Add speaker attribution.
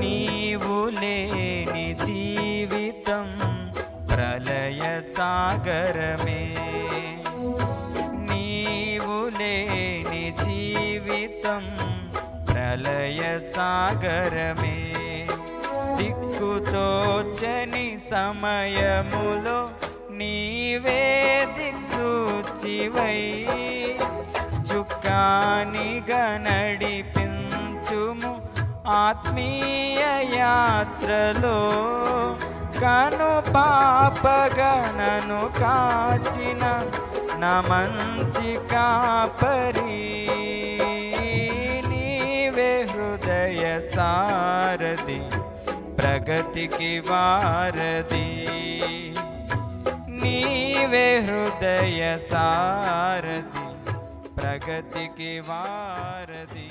Speaker 1: నీవు లేని జీవితం ప్రళయ సాగరమే, నీవు లేని జీవితం ప్రళయ సాగరమే. దిక్కుతోచని సమయములో నీవే దిక్సూచివై చుక్కానిగా నడిపించుము ఆత్మీయ యాత్రలో. కను పాపగా నన్ను కాచిన నా మంచి కాపరి, నీవే హృదయ సారథి ప్రగతికి వారధి, నీవే హృదయ సారథి ప్రగతికి వారధి.